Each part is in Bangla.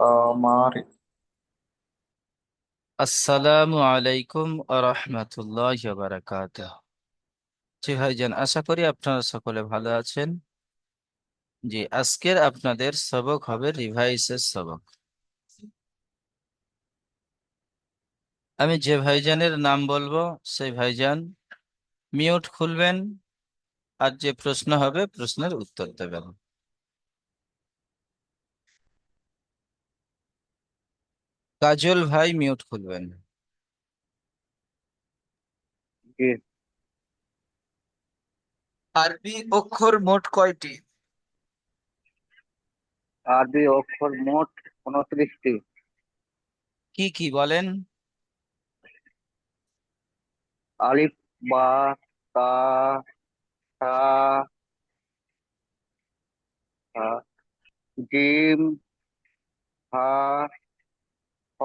কামারি। আসসালামু আলাইকুম আরহামতুল্লাহ বারাকাতুহ। জি ভাইজান, আশা করি আপনারা সকলে ভালো আছেন। জি, আজকের আপনাদের সবক হবে রিভাইসের সবক। আমি যে ভাইজানের নাম বলবো সেই ভাইজান মিউট খুলবেন, আর যে প্রশ্ন হবে প্রশ্নের উত্তর দেবেন। কাজল ভাই মিউট খুলবেন। জি। আরবি অক্ষর মোট কয়টি? আরবি অক্ষর মোট 29টি। কি কি বলেন? আলিফ, বা, তা, তা, হা, জিম, হা, খ,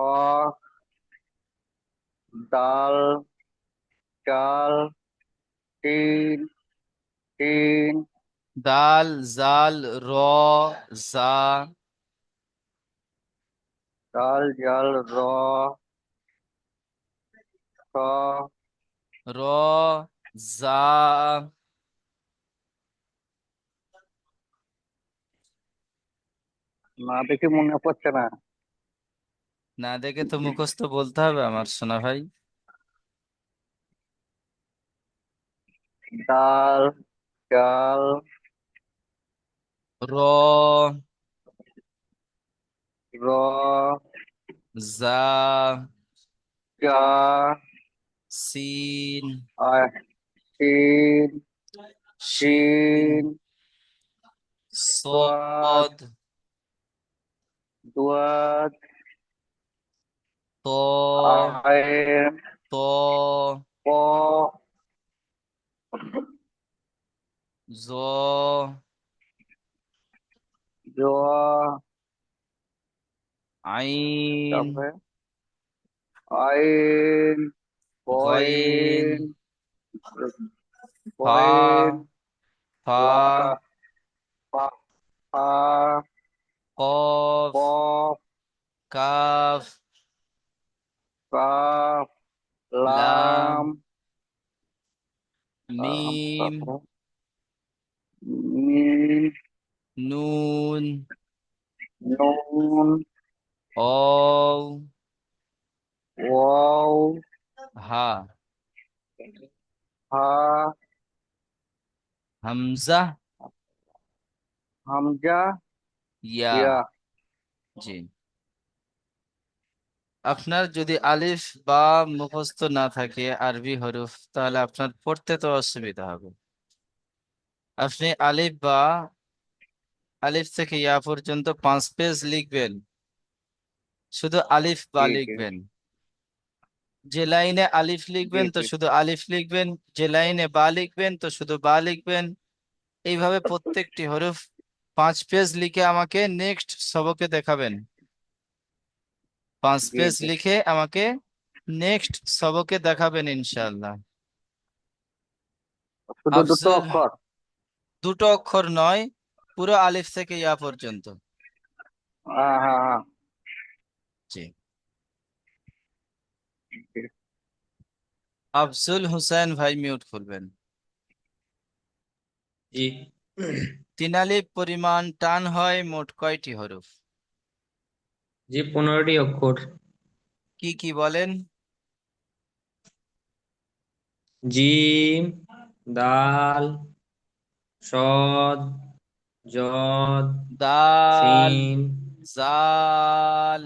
দাল, চাল, তিন, তিন, দাল, জাল, র, জা, দাল, জাল, র, খ, র, জা, না দেখে মনে পড়ছে না। না দেখে তো মুখস্থ বলতে হবে আমার সোনা ভাই। দাল, চাল, র, র, জা, চা, সিন, আর তিন, শিন, তিন, দোয়াত, সদ, দোয়াত, ত, আয়ের, ত, প, জ, জ, আইন, তারপরে আইন, গইন, কয়েন, ফা, কয়েন, ফা, লা, পা, পা, কফ, কফ, কাফ, কাফ, লাম, লাম, মিম, তারপরে মিম, নুন, নুন, অউ, ওয়াও, হা, হা, হামজা, হামজা, ইয়া। ইয়া। জি, আপনার যদি আলিফ বা মুখস্থ না থাকে আরবি হরফ, তাহলে আপনার পড়তে তো অসুবিধা হবে। আপনি আলিফ বা আলিফ থেকে ইয়া পর্যন্ত 5 পেজ লিখবেন, শুধু আলিফ বা জি জি লিখবেন। যে লাইনে আলিফ জি লিখবেন তো জি। শুধু আলিফ লিখবেন, যে লাইনে বা লিখবেন তো শুধু বা লিখবেন। এইভাবে প্রত্যেকটি হরফ 5 পেজ লিখে আমাকে নেক্সট সবকে দেখাবেন। পাঁচ জি পেজ জি। লিখে আমাকে নেক্সট সবকে দেখাবেন ইনশাআল্লাহ। শুধু দুটো আফজল, অক্ষর? দুটো অক্ষর নয়, পুরো আলিফ থেকে ইয়া পর্যন্ত। হ্যাঁ হ্যাঁ হ্যাঁ। জি। জি। আফজল হুসেন ভাই মিউট করবেন। জি। তিন আলিফ পরিমাণ টান হয় মোট কয়টি হরফ? জি, 15টি অক্ষর। কি কি বলেন? জিম, দাল, সদ, জদ, দাল, সিন, জাল,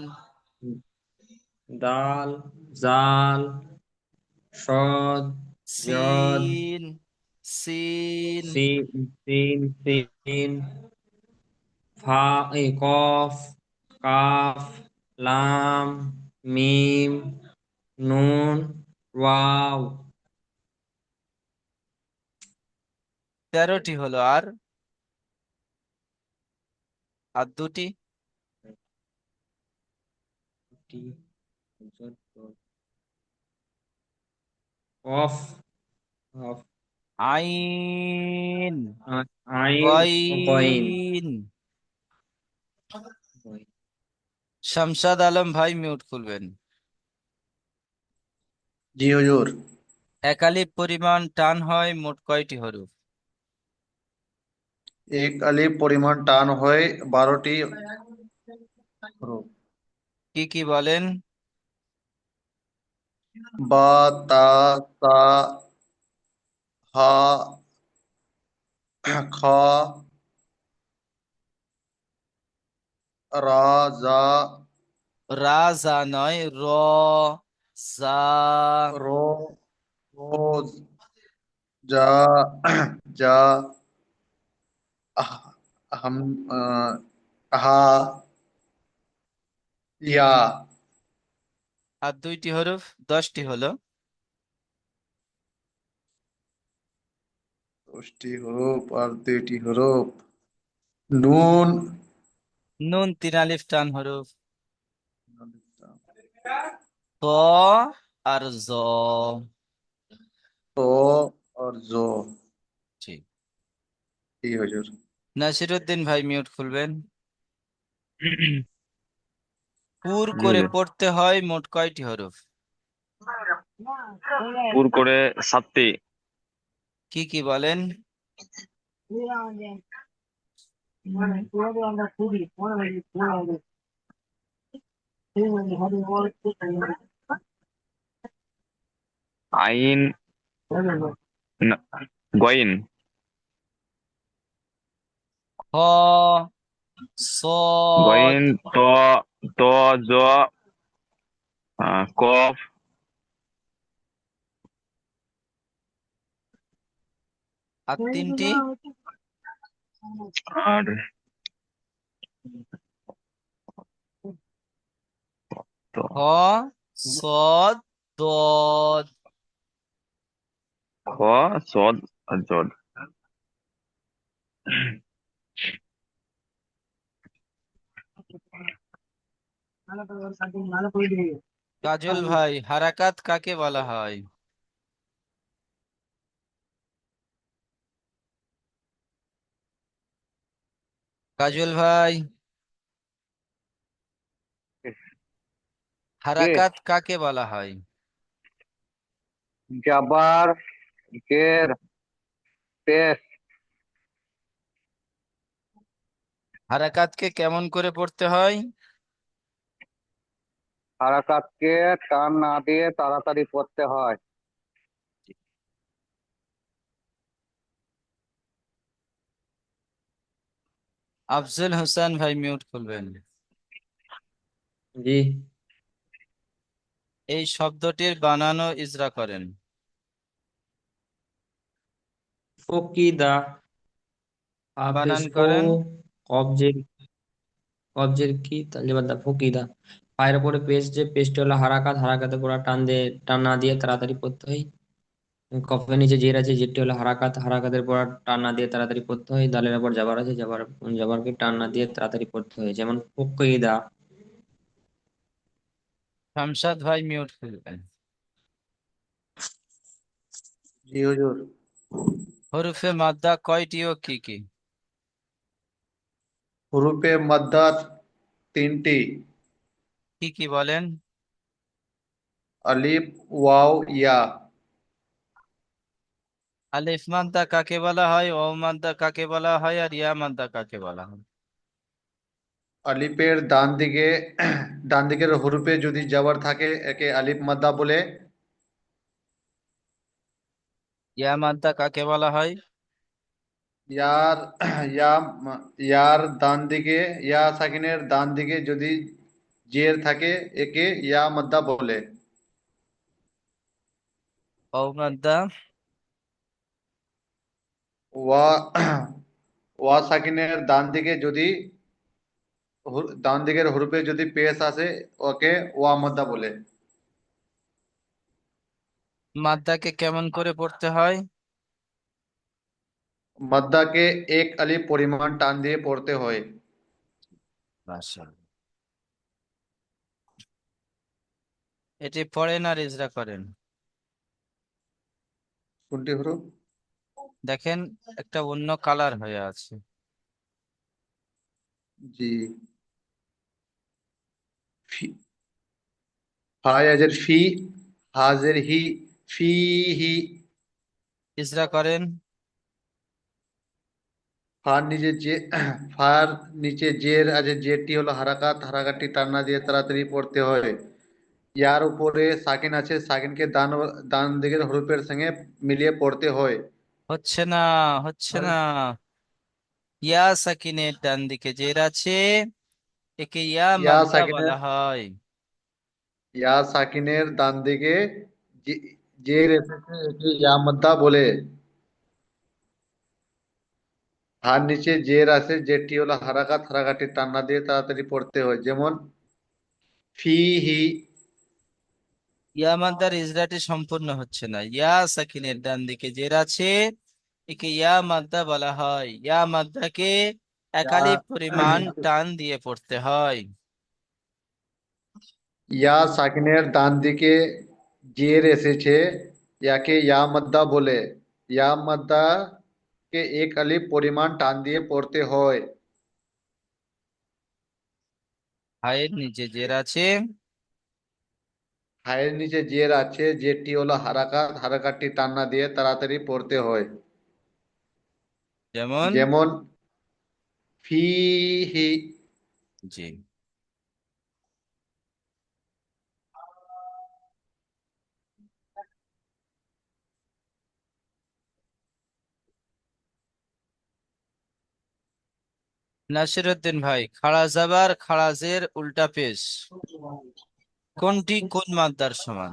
দাল, জাল, সদ, জদ, সিন, সিন, সিন, সিন, সিন, ফা, কফ, কাফ, লাম, মিম, নুন, ওয়াও। 13টি হলো। আর আর দুটি? কফ, কফ, আইন, আইন, ও কইন। গইন, শামশাদ আলম ভাই মিউট খুলবেন। জি হুজুর। এক আলিফ পরিমাণ টান হয় মোট কয়টি হরফ? এক আলিফ পরিমাণ টান হয় 12টি হরফ। কি কি বলেন? বা, তা, সা, হা, খ, রা, জা, রা জা নয়, র, জা। রো, রো, জা, জা, আহ, হাম, হা, ইয়া। আর দুইটি হরফ, 10টি হলো। 10টি হরফ আর 2টি হরফ। নুন। নুন 3 আলিফ টান হরফ। ত আর জ। তো আর জো। ঠিক। জি হুজুর। নাসিরুদ্দিন ভাই মিউট খুলবেন। জি পুর করে হুজুর। পড়তে হয় মোট কয়টি হরফ? পুর করে 7টি। কি কি বলেন? আইন, না, গইন, হ, সদ। গইন, ত, ত, জ, কফ, আর 3টি? আর ত, হ, সদ, দদ। খ, সদ আর জদ। কাজল ভাই, হারাকাত কাকে বলা হয়? কাজল ভাই, কে? হারাকাত কাকে বলা হয়? জাবার, জের, পেশ। হারাকাতকে কেমন করে পড়তে হয়? হারাকাতকে টান না দিয়ে তাড়াতাড়ি পড়তে হয়। আফজল হোসেন ভাই মিউট খুলবেন। জি। এই শব্দটির বানানো ইজরা করেন। ফকিদা। বানান হাফেজ ফো। করেন। কবজের কবজের কি তাহলে বাদ দা ফকিদা। পায়ের উপরে পেশ, যে পেশটি হলো হারাকাত, হারাকাতে পুরা টান না দিয়ে তাড়াতাড়ি পড়তে হয়। কফের নিচে জের আছে, জেরটি হলো হারাকাত, হারাকাতের পর টান না দিয়ে তাড়াতাড়ি পড়তে হয়। দালের উপর জাবার আছে, জাবারকে টান না দিয়ে তাড়াতাড়ি পড়তে হয়, যেমন ফকিদা। শামশাদ ভাই মিউট খুলবেন। জি হুজুর। হরফে মাদ্দা কয়টি ও কি কি? হুরুফে মাদ্দাত 3টি। কি কি বলেন? আলিফ, ওয়াও, ইয়া। আলিফ মাদ্দা কাকে বলা হয়, ও মাদ্দা কাকে বলা হয়, আর ইয়া মাদ্দা কাকে বলা হয়? আলিফের ডান দিকের হুরুফে যদি জাবার থাকে একে আলিফ মাদ্দা বলে। ইয়া মাদ্দা কাকে বলা হয়? ইয়ার ইয়া ইয়ার ডান দিকে, ইয়া সাকিনের ডান দিকে যদি জের থাকে একে ইয়া মাদ্দা বলে। ও মাদ্দা? ওয়া ওয়া সাকিনের ডান দিকে যদি ডান দিকের হুরুফে যদি পেশ আসে ওকে ওয়া মাদ্দা বলে। মাদ্দাকে কেমন করে পড়তে হয়? মাদ্দাকে এক আলিফ পরিমাণ টান দিয়ে পড়তে হয়। মাশাআল্লাহ। এটি পড়েন আর ইজরা করেন। কোনটি হরুফ? দেখেন, একটা অন্য কালার হয়ে আছে। জি। ফায়াজের ফি, হাজের হি, ফি হি। ইজরা করেন। ফার নিচে যে ফার নিচে জের আছে, জেরটি হলো হারাকাত, হারাকাতটি টান না দিয়ে তাড়াতাড়ি পড়তে হয়। ইয়ার উপরে সাকিন আছে, সাকিনকে ডান ডান দিকের হরফের সঙ্গে মিলিয়ে পড়তে হয়। হচ্ছে না, হচ্ছে না। ইয়া সাকিনের ডান দিকে জের আছে, একে ইয়া ইয়া মাদ্দা বলা সাকিনের হয়। ইয়া সাকিনের ডান দিকে জের এসেছে, একে ইয়া মাদ্দা বলে। হার নিচে জের আছে, জেরটি হলো হারাকাত, হারাকাতটি টান না দিয়ে তাড়াতাড়ি পড়তে হয়। যেমন ফি হি। ইয়া মাদ্দার ইজরাটি সম্পূর্ণ হচ্ছে না। ইয়া সাকিনের ডান দিকে জের আছে, একে ইয়া মাদ্দা বলা হয়। ইয়া মাদ্দাকে ইয়া একালিপ পরিমাণ টান দিয়ে পড়তে হয়। ইয়া সাকিনের ডান দিকে জের এসেছে, ইয়াকে ইয়া মাদ্দা বলে। ইয়া মাদ্দা কে এক আলিফ পরিমাণ টান দিয়ে পড়তে হয়। হায়ের নিচে জের আছে, হায়ের নিচে জের আছে, জেরটি হলো হারাকাত, হারাকাতটি টান না দিয়ে তাড়াতাড়ি পড়তে হয়। যেমন। যেমন ফিহি। জি। নাসিরউদ্দিন ভাই, খাড়া জাবার খাড়া জের উল্টা পেশ কোনটি কোন মাদ্দার সমান?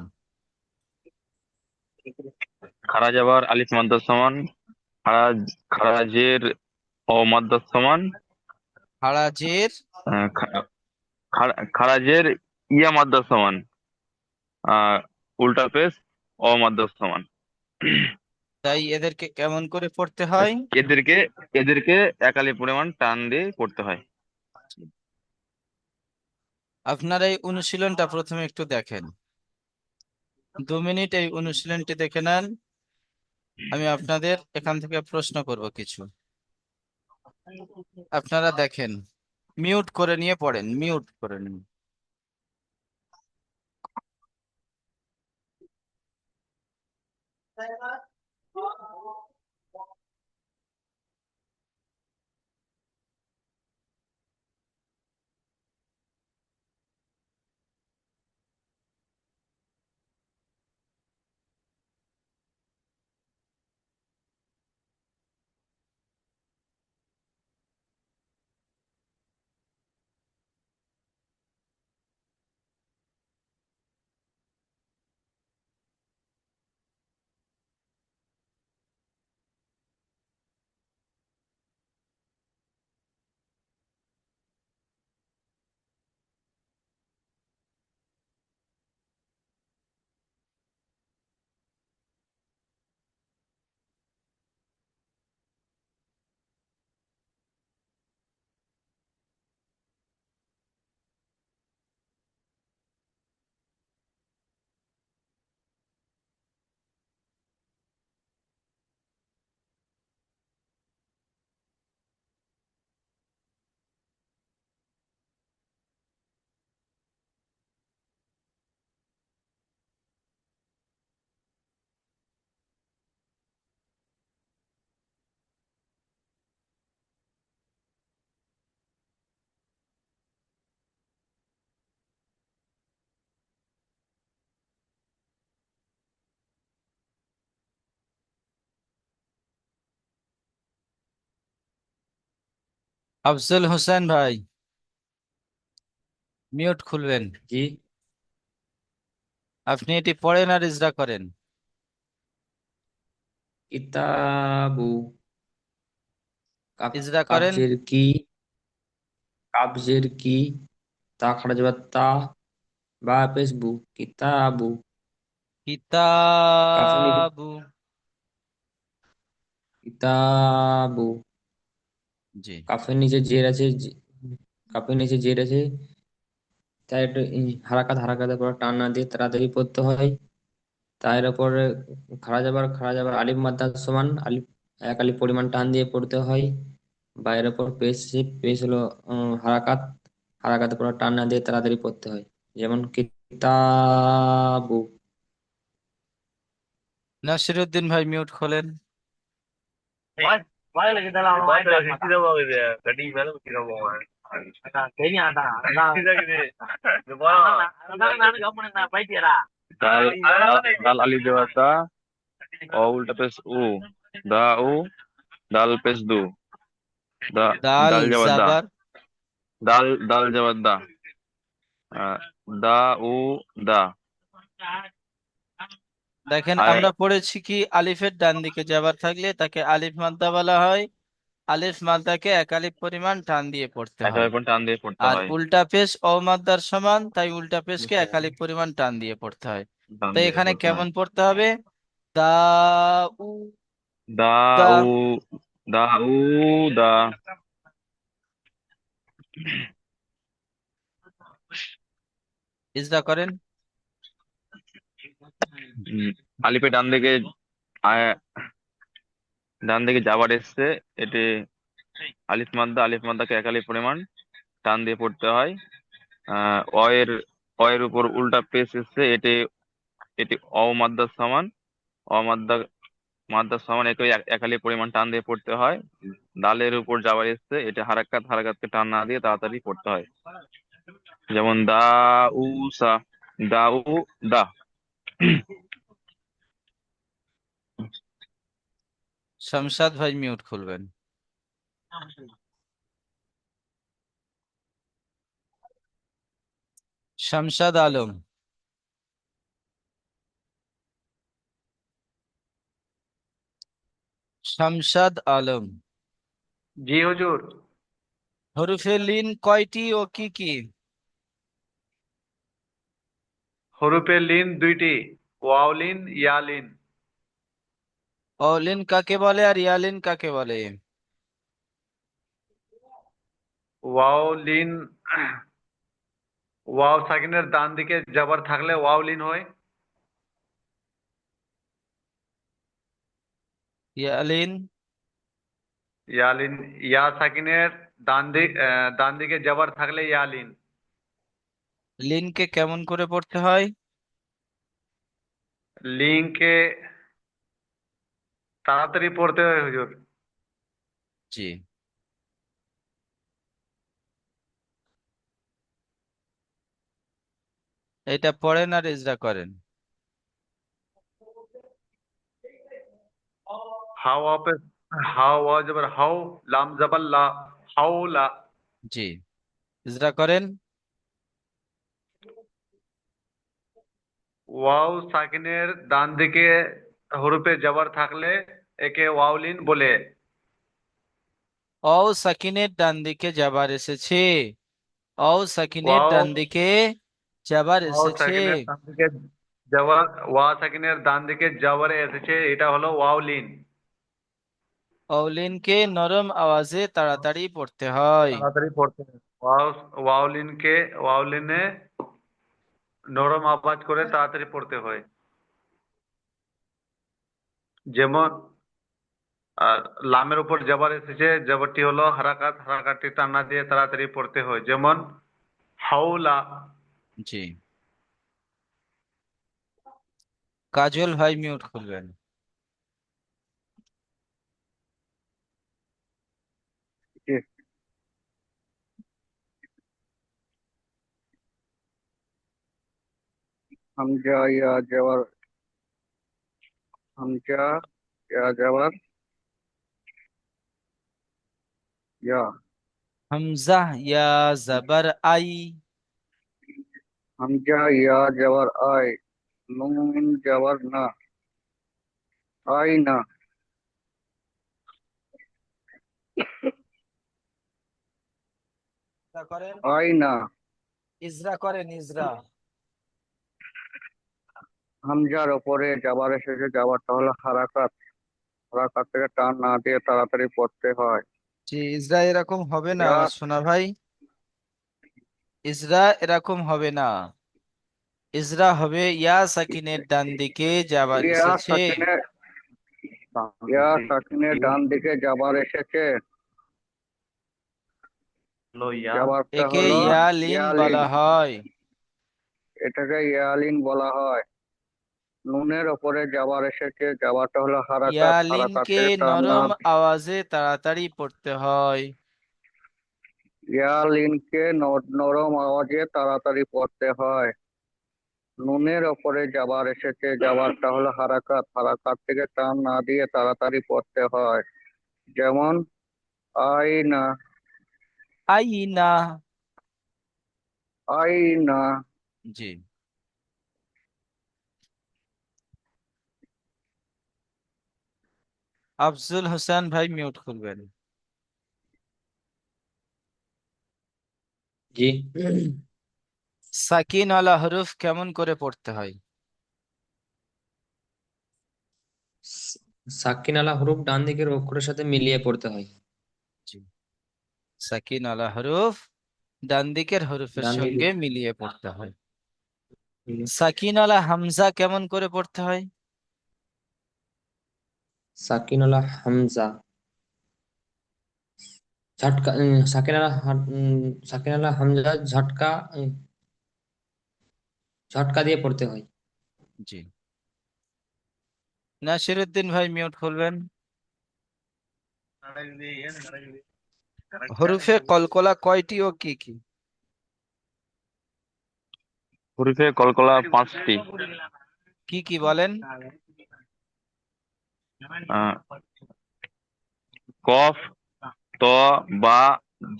খারা যাবার আলিফ মাদ্দার সমান, খারা খারাজের ও মাদ্দার সমান, খাড়া জের, খারাজের ইয়া মাদ্দার সমান, আহ উল্টা পেশ ও মাদ্দার সমান। তাই এদেরকে কেমন করে পড়তে হয়? এদেরকে এদেরকে একালি পরিমাণ টান দিয়ে করতে হয়। আপনারা এই অনুশীলনটা প্রথমে একটু দেখেন, 2 মিনিট এই অনুশীলনটি দেখে নেন। আমি আপনাদের এখান থেকে প্রশ্ন করব কিছু, আপনারা দেখেন। মিউট করে নিয়ে পড়েন, মিউট করে নিন। আফজল হোসেন ভাই, মিউট খুলবেন। জি। আপনি এটি পড়েন আর ইজরা করেন। কিতাবু, ইজরা করেন। কাবজের কি, কাবজের কি, তা খাড়া যাবার তা, বা পেশ বু, কিতাবু। কাফের নিচে কিতাবু। কিতাবু। জি। কাফের নিচে জের আছে, কাফের নিচে জের আছে, তাই একটু হারাকাত হারাকাতের পর টান না দিয়ে তাড়াতাড়ি পড়তে হয়। তার উপরে খাড়া যাবার আলিফ মাদ্দার সমান, আলিফ এক আলিফ পরিমাণ টান দিয়ে পড়তে হয়। বাইরের উপর পেশ, পেশ হলো হারাকাত, হারাকাতের পর টান না দিয়ে তাড়াতাড়ি পড়তে হয়। যেমন কিতাবু। নাসিরুদ্দিন ভাই মিউট খোলেন। দাল দাল আলিফ জবর দা, ও উল্টা পেশ উ, দা উ, দাল পেশ দু, দা দাল দাল জবর দা, জাবার। দাল দাল জবর দা, আহ, দা উ দা। দেখেন আর আমরা পড়েছি কি আলিফের ডান দিকে জাবার থাকলে তাকে আলিফ মাদ্দা বলা হয়। আলিফ মাদ্দাকে এক আলিফ পরিমাণ টান দিয়ে পড়তে একটা হয়। ব্যাপার টান দিয়ে পড়তে আর হয়, উল্টা পেশ অমাদ্দার সমান, তাই উল্টা পেশকে এক আলিফ পরিমাণ টান দিয়ে পড়তে হয়। টান তাই দিয়ে এখানে পড়তে হয়। কেমন পড়তে হবে? দা উ দা দা। উ, দা উ দা। ইজরা করেন। আলিফের ডান দিকে আহ, ডান দিকে যাবার এসছে, এটি আলিফ মাদ্দা, আলিফ মাদ্দাকে এক আলিফ পরিমাণ টান দিয়ে পড়তে হয়। অয়ের অয়ের উপর উল্টা পেশ এসছে, এটি এটি অমাদ্দার সমান, অমাদ্দা মাদ্দার সমান, একে এক আলিফ পরিমাণ টান দিয়ে পড়তে হয়। দালের উপর যাবার এসছে, এটা হারাকাত, হারাকাতকে টান না দিয়ে তাড়াতাড়ি পড়তে হয়। যেমন দা উ সা, দা উ দা। শামশাদ ভাই মিউট খুলবেন। শামশাদ আলম। শামশাদ আলম। জি হুজুর। হরফে লিন কয়টি ও কি কি? হরফে লিন দুইটি, ওয়াও লিন, ইয়া লিন। অলিন কাকে বলে আর ইয়ালিন কাকে বলে? ওয়াও লিন, ওয়াও সাকিনের ডান দিকে জাবার থাকলে ওয়াও লিন হয়। ইয়ালিন। ইয়া লিন, ইয়া সাকিনের ডান দিকে জাবার থাকলে ইয়া লিন। লিনকে কেমন করে পড়তে হয়? লিনকে তাড়াতাড়ি পড়তে হয় হুজুর। জি। এটা পড়েন আর ইজরা করেন। হাও पे হাও ওয়া জবর হাও, লাম জবর লা, হাওলা। জি। ইজরা করেন। ওয়াও সাকিনের ডান দিকে হরফে জবর থাকলে একে ওয়াওলিন বলে। অ সাকিনের ডান দিকে যাবার এসেছে। অ সাকিনের ওয়াও ডান দিকে যাবার ওয়াও এসেছে। সাকিনের ডান দিকে জবর, ওয়া সাকিনের ডান দিকে জবর এসেছে, এটা হলো ওয়াওলিন। অলিনকে নরম আওয়াজে তাড়াতাড়ি পড়তে হয়। তাড়াতাড়ি পড়তে হবে। ওয়াওলিনকে, ওয়াওলিনে নরম আওয়াজ করে তাড়াতাড়ি পড়তে হয়। যেমন আর লামের উপর জবর এসেছে, জবরটি হলো হারাকাত, হারাকাতটি টানা দিয়ে তাড়াতাড়ি পড়তে হয়। যেমন হাওলা। জি। কাজল ভাই মিউট খুলবেন। হামজা ইয়া জবর, হামজা ইয়া জবর ইয়া, হামজা ইয়া জাবার আই। হামজা ইয়া জবর আয়, নুন জবর না, আই না। ইজরা করেন। আই না। ইজরা করেন ইজরা। হামজার ওপরে যাবার এসেছে, যাবারটা হলো হারাকাত, হারাকাত থেকে টান না দিয়ে তাড়াতাড়ি পড়তে হয়। জি। ইজরা এরকম হবে না ইয়া, আমার সোনা ভাই। ইজরা এরকম হবে না। ইজরা হবে ইয়া সাকিনের ডান দিকে যাবার ইয়া এসেছে। সাকিনে, ইয়া সাকিনের ডান দিকে যাবার এসেছে, যাবারটা একে হলো ইয়ালিন ইয়ালিন। বলা হয়। এটাকে ইয়ালিন বলা হয়। নুনের ওপরে জাবার এসেছে, জাবারটা হলো হারাকাত, ইয়ালিনকে হারাকাতে টান না। নরম আওয়াজে তাড়াতাড়ি পড়তে হয়। ইয়ালিনকে নরম আওয়াজে তাড়াতাড়ি পড়তে হয়। নুনের ওপরে জাবার এসেছে, জাবারটা হলো হারাকাত, হারাকাত থেকে টান না দিয়ে তাড়াতাড়ি পড়তে হয়। যেমন আইনা, আইনা। আইনা। জি। আফজল হোসেন ভাই মিউট করবেন। জি। সাকিন ওয়ালা হরফ কেমন করে পড়তে হয়? সাকিন আলা হরুফ ডান দিকের অক্ষরের সাথে মিলিয়ে পড়তে হয়। জি। সাকিন ওয়ালা হরফ ডান দিকের হরফের ডান দিকে সঙ্গে মিলিয়ে পড়তে হয়। মিলিয়ে। সাকিন ওয়ালা হামজা কেমন করে পড়তে হয়? সাকিন আলা হামজা ঝটকা সাকিন আলা হামজা ঝটকা ঝটকা দিয়ে পড়তে হয়। জি। নাসিরুদ্দিন ভাই মিউট করবেন। হরফে কলকলা কয়টি ও কি কি? হরফে কলকলা 5টি। কি কি বলেন? আহ, কফ, ত, বা,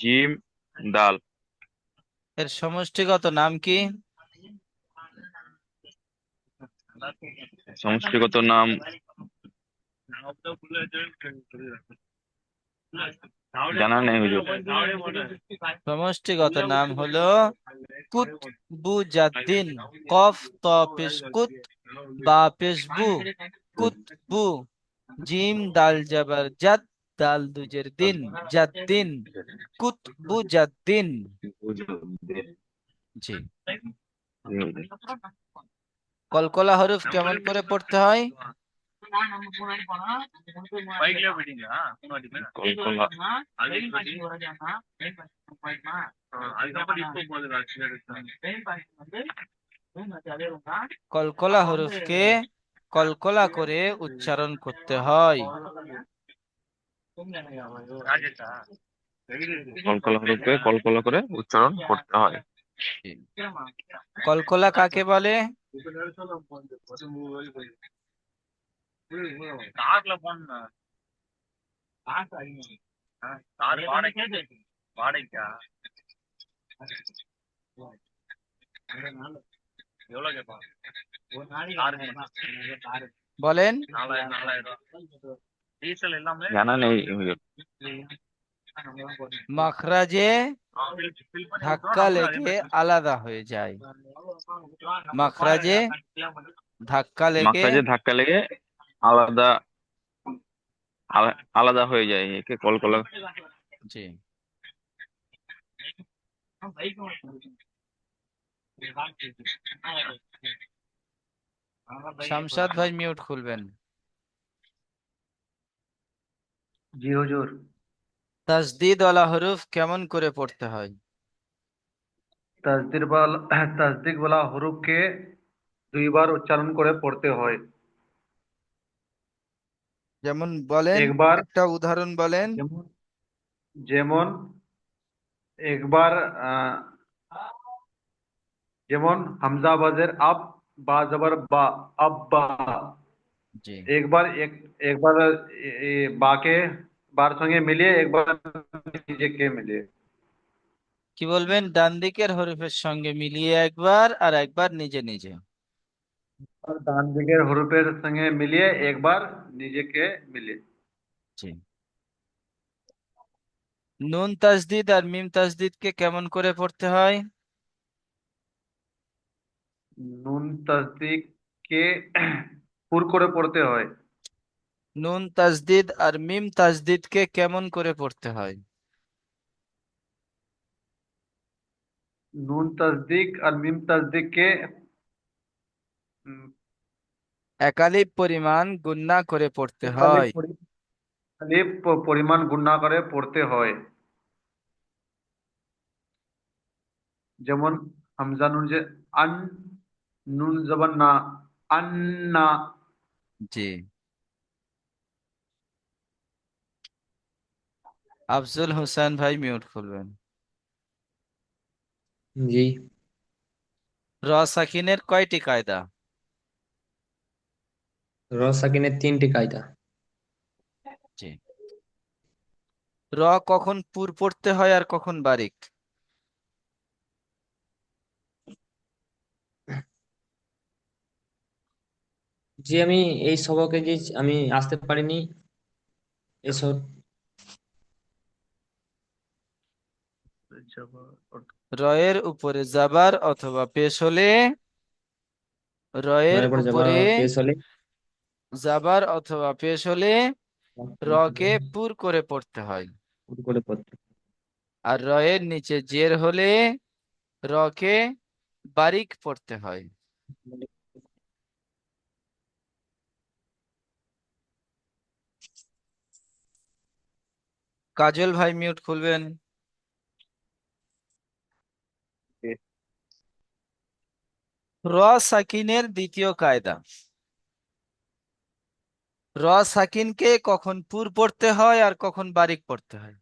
জিম, দাল। এর সমষ্টিগত নাম কি? সমষ্টিগত নাম জানা নেই হুজুর। সমষ্টিগত নাম হলো কুত বু জাদ্দিন। কফ ত পেশ কুত, বা পেশ বু, কুত বু। জিম দাল জাবার জাদ, দাল দুজের দিন, জাদ্দিন। কুত বু জাদ্দিন। জি। কলকলা হরফ কেমন করে পড়তে হয়? কলকলা হরফকে কলকলা করে উচ্চারণ করতে হয়। কলকলা হরফকে কলকলা করে উচ্চারণ করতে হয়। জি। কলকলা কাকে বলে? বলেন। জানা নেই হুজুর। মাখরাজে ধাক্কা লেগে আলাদা হয়ে যায়। মাখরাজে ধাক্কা লেগে। মাখরাজে ধাক্কা লেগে আলাদা আলাদা হয়ে যায়, একে কলকলা। জি। শামসাদ ভাই মিউট খুলবেন। জি হুজুর। তাসদিদ ওয়ালা হরফ কেমন করে পড়তে হয়? তাসদিক वाला হরফকে দুইবার উচ্চারণ করে পড়তে হয়। যেমন বলেন, একবার একটা উদাহরণ বলেন। যেমন যেমন একবার যেমন হামজা বাজের আব, বা জবর বা, আব্বা। জি। একবার বাকে বার সঙ্গে মিলিয়ে, একবার নিজেকে মিলিয়ে। কি বলবেন? ডান দিকের হরফের সঙ্গে মিলিয়ে একবার, আর একবার নিজে নিজে। আর ডান দিকের হরফের সঙ্গে মিলিয়ে একবার নিজেকে মিলিয়ে। জি। নুন তাসদিদ আর মিম তাসদিদকে কেমন করে পড়তে হয়? নুন তাসদিক কে পুর করে পড়তে হয়। নুন তাসদিদ আর মিম তাসদিদকে কেমন করে পড়তে হয়? নুন তাসদিক আর মিম তাসদিক কে একালিপ পরিমাণ গুণনা করে পড়তে আলিফ হয়। আলিফ পরিমাণ গুণা করে পড়তে হয়। যেমন হামজা নুন যে আন, নুন জবর না, আন্না। জি। আফজল হোসেন ভাই মিউট খুলবেন। জি। র সাকিনের কয়টি কায়দা? র সাকিনের 3টি কায়দা। জি। র কখন পুর পড়তে হয় আর কখন বারিক? জি, আমি এই সবকে যে আমি আসতে পারিনি এসব। রয়ের উপরে জাবার অথবা পেশ হলে, রয়ের রয়ের পরে যাবা উপরে পেশ হলে জাবার অথবা পেশ হলে রকে পুর করে পড়তে হয়। শুরু করে পড়তে। আর রয়ের নিচে জের হলে রকে বারিক পড়তে হয়। কাজল ভাই মিউট খুলবেন। র সাকিনের দ্বিতীয় কায়দা। র সাকিনকে কখন পুর পড়তে হয় আর কখন বারিক পড়তে হয়?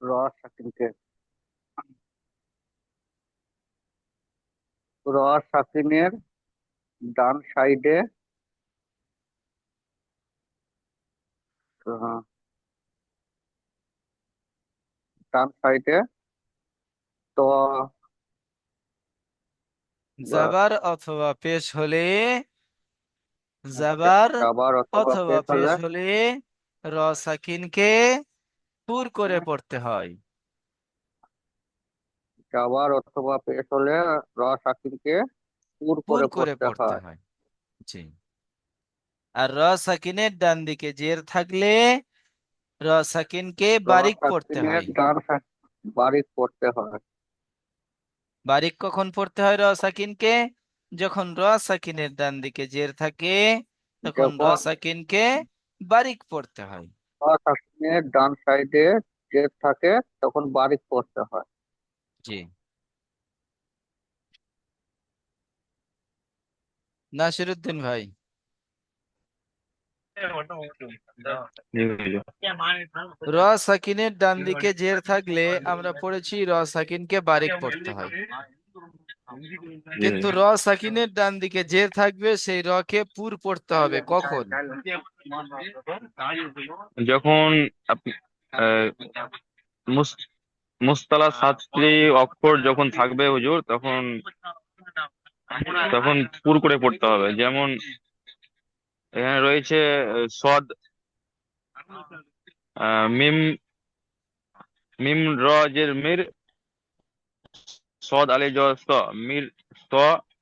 র সাকিনকে, র সাকিনের ডান সাইডে ডান সাইডে ত বা জাবার অথবা পেশ হলে, জাবার যাবার অথবা অথবা পেশ পেশ হলে, হলে র সাকিনকে পুর করে পড়তে হয়। যাবার অথবা পেশ হলে র সাকিনকে পুর পুর করে করে পড়তে পড়তে হয়। হয়। জি। আর র সাকিনের ডান দিকে জের থাকলে র সাকিনকে র বারিক পড়তে সাকিনের হয়। ডান সাইড বারিক পড়তে হয়। বারিক কখন পড়তে হয় র সাকিনকে? যখন র সাকিনের ডান দিকে জের থাকে তখন র যখন সাকিনকে বারিক পড়তে হয়। র সাকিনের ডান সাইডে যে থাকে তখন বারিক পড়তে হয়। জি। নাসিরুদ্দিন ভাই। জি হুজুর। র সাকিনের ডান দিকে জের থাকলে আমরা পড়েছি র সাকিনকে বারিক পড়তে হয়। জি কিন্তু র সাকিনের ডান দিকে জের থাকবে, সেই রকে পুর পড়তে হবে কখন? যখন আহ, মুস- মুস্তালা সাতটি অক্ষর যখন থাকবে হুজুর, তখন তখন পুর করে পড়তে হবে। যেমন এখানে রয়েছে সদ, মিম, মিম র জের মির, সদ আলিফ জবর স, মির স,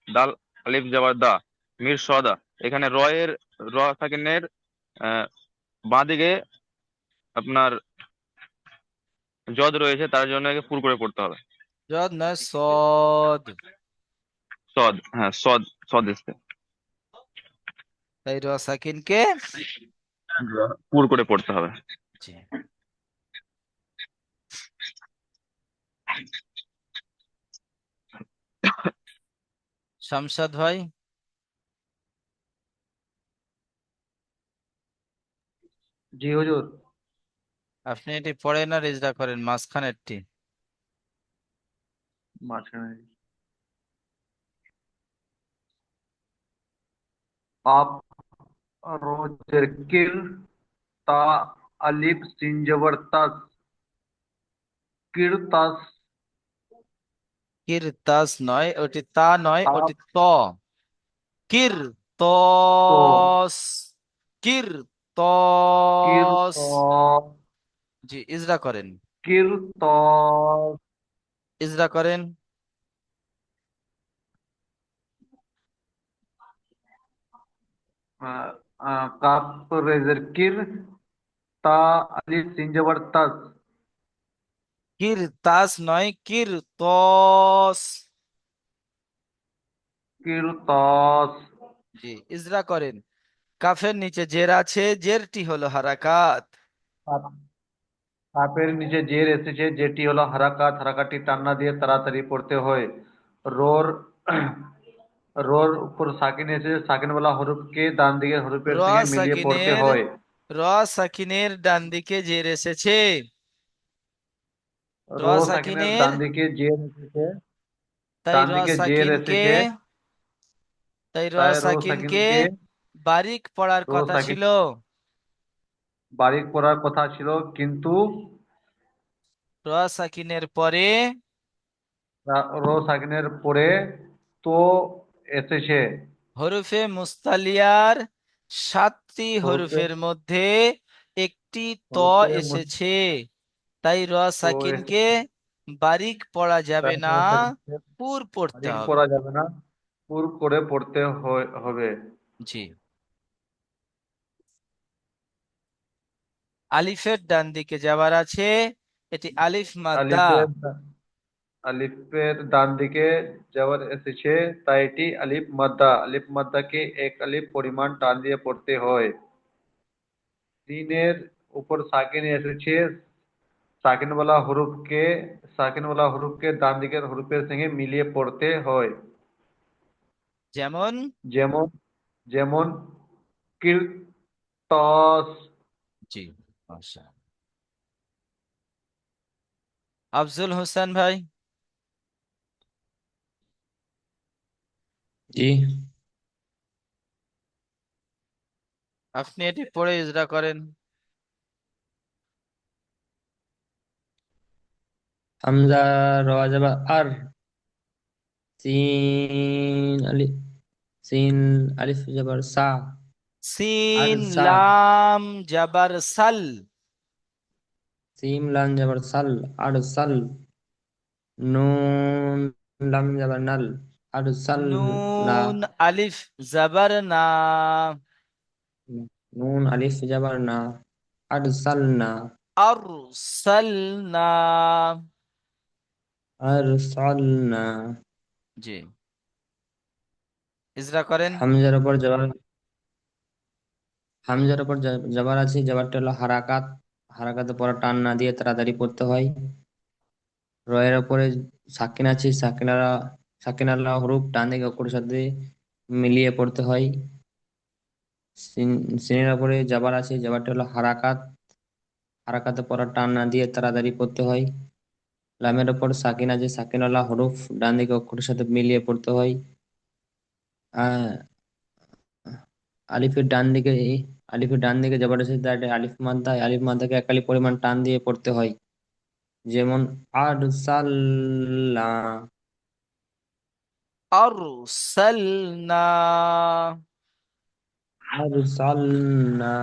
দাল আলিফ জবর দা, মির সদা। এখানে র সাকিনের আহ বাঁ দিকে আপনার জদ রয়েছে, তার জন্য একে পুর করে পড়তে হবে। যদ নয়, সদ। সদ, হ্যাঁ সদ, সদ এসছে, তাই র সাকিনকে পুর করে পড়তে হবে। জি। শামসাদ ভাই। জি হুজুর। আপনি এটি পড়েন আর ইজরা করেন মাঝখানেরটি। মাঝখানে কাপ, রোজের কির, তা আলিফ সিন জবর তাস, কিরতাস। কিরতাস নয়, ওটি তা নয়, ওটি কাপ ত। কির তো, তস, কির কির তস। তো, জি, ইজরা করেন। কিরতস। ইজরা করেন। কাপ রেজের কির, তা আলিফ সিন জবর তাস, কির তাস নয়, কির তস। কিরতস। জি, ইজরা করেন। কাফের নিচে জের আছে, জেরটি হলো হারাকাত। কাপের নিচে জের এসেছে, যেটি হলো হারাকাত, হারাকাতটি টান না দিয়ে তাড়াতাড়ি পড়তে হয়। রোর রোর উপর সাকিন এসেছে, সাকিনওয়ালা হরফকে ডান দিকের হরফের র সঙ্গে মিলিয়ে পড়তে সাকিনের হয়। র সাকিনের ডান দিকে জের এসেছে। র রো সাকিনের সাকিনের, ডান দিকে জের এসেছে, তাই ডান র দিকে জের সাকিনকে এসেছে, তাই র তাই রো সাকিনকে সাকিনকে বারিক পড়ার রো কথা সাকিন ছিল। বারিক পড়ার কথা ছিল, কিন্তু র সাকিনের পরে রো সাকিনের পরে তো এসেছে। হরফে মুস্তালিয়ার 7টি হরফে হরফের মধ্যে একটি ত হরফে এসেছে, তাই র তো সাকিনকে বারিক পড়া যাবে তাই না, রো সাকিনকে পুর পড়তে বারিক হবে। পড়া যাবে না, পুর করে পড়তে হবে। জি। আলিফের ডান দিকে যাবার আছে, এটি আলিফ মাদ্দা। আলিফের আলিফের ডান দিকে যাওয়ার এসেছে, তাই এটি আলিফ মাদ্দা। আলিফ মাদ্দাকে এক আলিফ পরিমাণ টান দিয়ে পড়তে হয়। সিনের উপর সাকিন এসেছে, সাকিনওয়ালা হরফকে সাকিনওয়ালা হরফকে ডান দিকের হরফের সঙ্গে মিলিয়ে পড়তে হয়। যেমন, যেমন যেমন কিরতস। জি, মাশাআল্লাহ। আফজল হোসেন ভাই, জি। আপনি এটি পড়ে ইজরা করেন। হামজা র জবর আর, সিন আলিফ, সিন আলিফ জবর সা, আর সিন সা, লাম জাবার সাল। সিম লাম জবর সাল, আর সাল, নুন লাম জবর নাল, আর সাল না, নুন আলিফ জাবার না। নুন আলিফ জবর না, আর সাল না, আরসালনা। আর সাল না। জি, ইজরা করেন। হামজার উপর জবর, হামজার উপর জবর আছে, জবরটা হলো হারাকাত, হারাকাতে পরে টান না দিয়ে তাড়াতাড়ি পড়তে হয়। রয়ের উপরে সাকিন আছে, সাকিনালা হরুফ ডান দিকে অক্ষরের সাথে মিলিয়ে পড়তে হয়। সিনের উপরে জবর আছে, জবরটা হলো হারাকাত, হারাকাতে পরে টান না দিয়ে তাড়াতাড়ি পড়তে হয়। লামের উপর সাকিন আছে, সাকিনালা হরুফ ডান দিকে অক্ষরের সাথে মিলিয়ে পড়তে হয়। আহ আলিফের ডান দিকে, আলিফের ডান দিকে জবর আছে, তাই আলিফ মাদ্দা, আলিফ মাদ্দাকে একালি পরিমাণ টান দিয়ে পড়তে হয়। যেমন আরসালনা, আরসালনা। আরসালনা।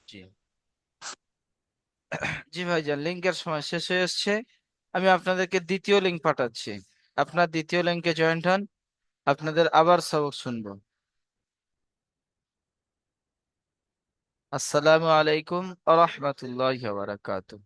জি, জি ভাইজান, লিঙ্কের সময় শেষ হয়ে এসেছে। আমি আপনাদেরকে দ্বিতীয় লিঙ্ক পাঠাচ্ছি, আপনার দ্বিতীয় লিঙ্কে জয়েন্ট হন, আপনাদের আবার সবক শুনবো। আসসালামু আলাইকুম ওয়া রাহমাতুল্লাহি ওয়া বারাকাতুহু।